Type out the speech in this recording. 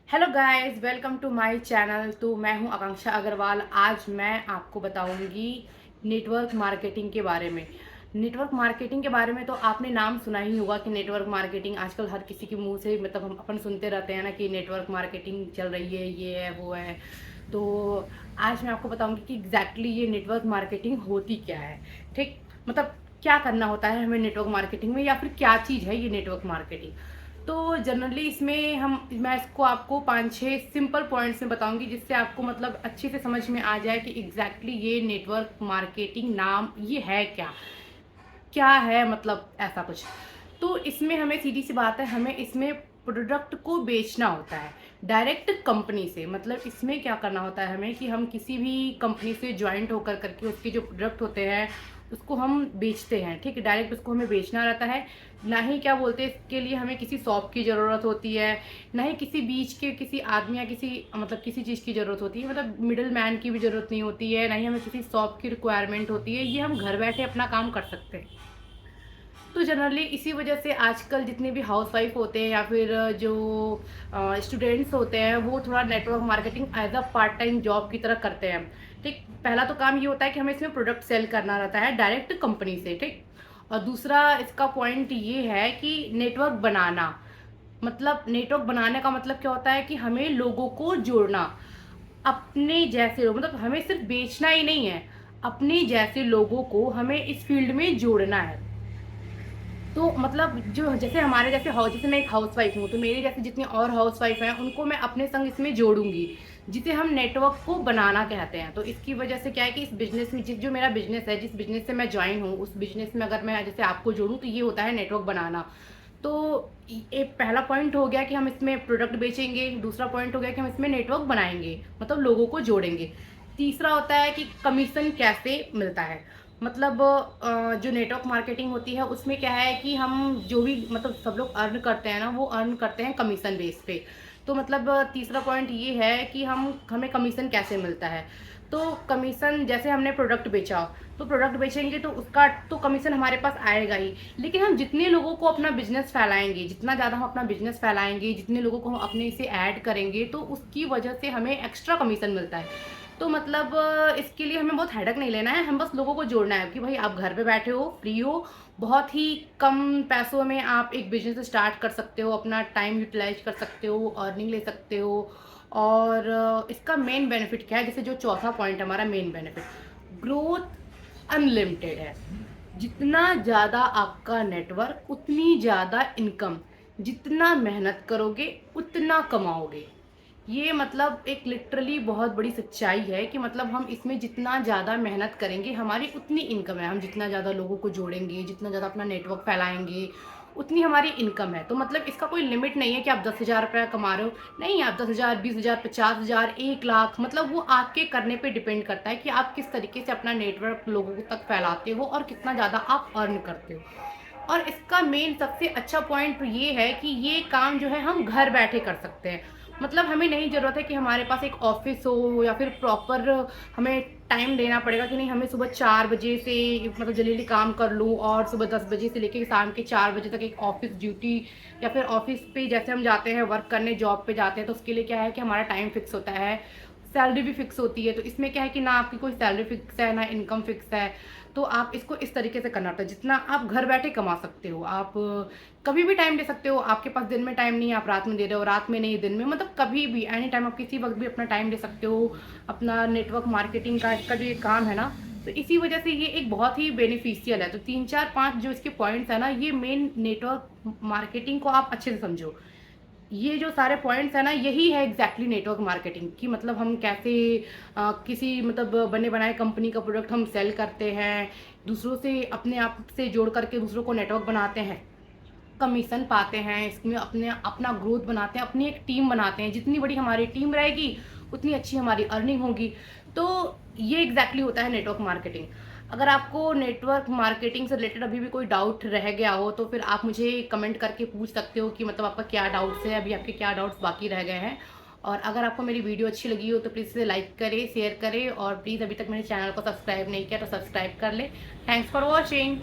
Hello guys, welcome to my channel. तो मैं हूं आकांक्षा अग्रवाल। आज मैं आपको बताऊंगी नेटवर्क मार्केटिंग के बारे में। नेटवर्क मार्केटिंग के बारे में तो आपने नाम सुना ही होगा कि नेटवर्क मार्केटिंग आजकल हर किसी के मुंह से, मतलब हम अपन सुनते रहते हैं ना कि नेटवर्क मार्केटिंग चल रही है, ये है वो है। तो आज मैं आपको बताऊंगी कि एग्जैक्टली ये नेटवर्क मार्केटिंग होती क्या है। ठीक, मतलब क्या करना होता है हमें नेटवर्क मार्केटिंग में, या फिर क्या चीज़ है ये नेटवर्क मार्केटिंग। तो जनरली इसमें मैं इसको आपको 5-6 सिंपल पॉइंट्स में बताऊंगी, जिससे आपको मतलब अच्छे से समझ में आ जाए कि एग्जैक्टली ये नेटवर्क मार्केटिंग नाम ये है क्या, क्या है, मतलब ऐसा कुछ। तो इसमें हमें सीधी सी बात है, हमें इसमें प्रोडक्ट को बेचना होता है डायरेक्ट कंपनी से। मतलब इसमें क्या करना होता है हमें कि हम किसी भी कंपनी से ज्वाइंट होकर करके उसके जो प्रोडक्ट होते हैं उसको हम बेचते हैं। ठीक है, डायरेक्ट उसको हमें बेचना रहता है। ना ही क्या बोलते हैं, इसके लिए हमें किसी शॉप की ज़रूरत होती है, ना ही किसी बीच के किसी आदमी या किसी मतलब किसी चीज़ की ज़रूरत होती है, मतलब मिडिल मैन की भी ज़रूरत नहीं होती है, ना ही हमें किसी शॉप की रिक्वायरमेंट होती है। ये हम घर बैठे अपना काम कर सकते हैं। तो जनरली इसी वजह से आजकल जितने भी हाउसवाइफ होते हैं या फिर जो स्टूडेंट्स होते हैं वो थोड़ा network marketing as a part time job की तरह करते हैं। ठीक, पहला तो काम ये होता है कि हमें इसमें प्रोडक्ट सेल करना रहता है डायरेक्ट कंपनी से। ठीक, और दूसरा इसका पॉइंट ये है कि नेटवर्क बनाना। मतलब नेटवर्क बनाने का मतलब क्या होता है कि हमें लोगों को जोड़ना, अपने जैसे लोग, मतलब हमें सिर्फ बेचना ही नहीं है, अपने जैसे लोगों को हमें इस फील्ड में जोड़ना है। तो मतलब जो जैसे हमारे जैसे हाउस, जैसे मैं एक हाउसवाइफ हूँ तो मेरे जैसे जितने और हाउसवाइफ हैं उनको मैं अपने संग इसमें जोड़ूंगी, जिसे हम नेटवर्क को बनाना कहते हैं। तो इसकी वजह से क्या है कि इस बिजनेस में जिस जो मेरा बिजनेस है, जिस बिजनेस से मैं ज्वाइन हूँ, उस बिजनेस में अगर मैं जैसे आपको जोड़ूँ तो ये होता है नेटवर्क बनाना। तो एक पहला पॉइंट हो गया कि हम इसमें प्रोडक्ट बेचेंगे, दूसरा पॉइंट हो गया कि हम इसमें नेटवर्क बनाएंगे, मतलब लोगों को जोड़ेंगे। तीसरा होता है कि कमीशन कैसे मिलता है। मतलब जो नेटवर्क मार्केटिंग होती है उसमें क्या है कि हम जो भी मतलब सब लोग अर्न करते हैं ना, वो अर्न करते हैं कमीशन बेस पे। तो मतलब तीसरा पॉइंट ये है कि हमें कमीशन कैसे मिलता है। तो कमीशन, जैसे हमने प्रोडक्ट बेचा, तो प्रोडक्ट बेचेंगे तो उसका तो कमीशन हमारे पास आएगा ही। लेकिन हम जितने लोगों को अपना बिजनेस फैलाएंगे, जितना ज़्यादा हम अपना बिजनेस फैलाएंगे, जितने लोगों को हम अपने से ऐड करेंगे, तो उसकी वजह से हमें एक्स्ट्रा कमीशन मिलता है। तो मतलब इसके लिए हमें बहुत हेडक नहीं लेना है, हम बस लोगों को जोड़ना है कि भाई आप घर पे बैठे हो, फ्री हो, बहुत ही कम पैसों में आप एक बिजनेस स्टार्ट कर सकते हो, अपना टाइम यूटिलाइज कर सकते हो, अर्निंग ले सकते हो। और इसका मेन बेनिफिट क्या है, जैसे जो चौथा पॉइंट हमारा मेन बेनिफिट, ग्रोथ अनलिमिटेड है। जितना ज़्यादा आपका नेटवर्क उतनी ज़्यादा इनकम, जितना मेहनत करोगे उतना कमाओगे। ये मतलब एक लिटरली बहुत बड़ी सच्चाई है कि मतलब हम इसमें जितना ज़्यादा मेहनत करेंगे हमारी उतनी इनकम है। हम जितना ज़्यादा लोगों को जोड़ेंगे, जितना ज़्यादा अपना नेटवर्क फैलाएंगे, उतनी हमारी इनकम है। तो मतलब इसका कोई लिमिट नहीं है कि आप 10,000 रुपया कमा रहे हो, नहीं, आप 10,000, 20,000, 50,000, 1 लाख, मतलब वो आपके करने पे डिपेंड करता है कि आप किस तरीके से अपना नेटवर्क लोगों तक फैलाते हो और कितना ज़्यादा आप अर्न करते हो। और इसका मेन सबसे अच्छा पॉइंट ये है कि ये काम जो है हम घर बैठे कर सकते हैं। मतलब हमें नहीं ज़रूरत है कि हमारे पास एक ऑफिस हो या फिर प्रॉपर हमें टाइम देना पड़ेगा कि नहीं हमें सुबह 4 बजे से मतलब जल्दी जल्दी काम कर लूँ और सुबह 10 बजे से लेकर शाम के 4 बजे तक एक ऑफिस ड्यूटी, या फिर ऑफिस पे जैसे हम जाते हैं वर्क करने, जॉब पे जाते हैं, तो उसके लिए क्या है कि हमारा टाइम फिक्स होता है, सैलरी भी फिक्स होती है। तो इसमें क्या है कि ना आपकी कोई सैलरी फिक्स है ना इनकम फिक्स है। तो आप इसको इस तरीके से करना होता है, जितना आप घर बैठे कमा सकते हो, आप कभी भी टाइम दे सकते हो। आपके पास दिन में टाइम नहीं है, आप रात में दे रहे हो, रात में नहीं दिन में, मतलब कभी भी एनी टाइम आप किसी वक्त भी अपना टाइम दे सकते हो। अपना नेटवर्क मार्केटिंग का इसका जो ये काम है ना, तो इसी वजह से ये एक बहुत ही बेनिफिशियल है। तो 3 4 5 जो इसके पॉइंट्स है ना, ये मेन नेटवर्क मार्केटिंग को आप अच्छे से समझो। ये जो सारे पॉइंट्स है ना, यही है एग्जैक्टली नेटवर्क मार्केटिंग की। मतलब हम कैसे किसी मतलब बने बनाए कंपनी का प्रोडक्ट हम सेल करते हैं, दूसरों से अपने आप से जोड़ करके दूसरों को नेटवर्क बनाते हैं, कमीशन पाते हैं, इसमें अपने अपना ग्रोथ बनाते हैं, अपनी एक टीम बनाते हैं। जितनी बड़ी हमारी टीम रहेगी उतनी अच्छी हमारी अर्निंग होगी। तो ये एग्जैक्टली होता है नेटवर्क मार्केटिंग। अगर आपको नेटवर्क मार्केटिंग से रिलेटेड अभी भी कोई डाउट रह गया हो तो फिर आप मुझे कमेंट करके पूछ सकते हो कि मतलब आपका क्या डाउट्स है, अभी आपके क्या डाउट्स बाकी रह गए हैं। और अगर आपको मेरी वीडियो अच्छी लगी हो तो प्लीज़ इसे लाइक करें, शेयर करें, और प्लीज़ अभी तक मेरे चैनल को सब्सक्राइब नहीं किया तो सब्सक्राइब कर ले। Thanks for watching.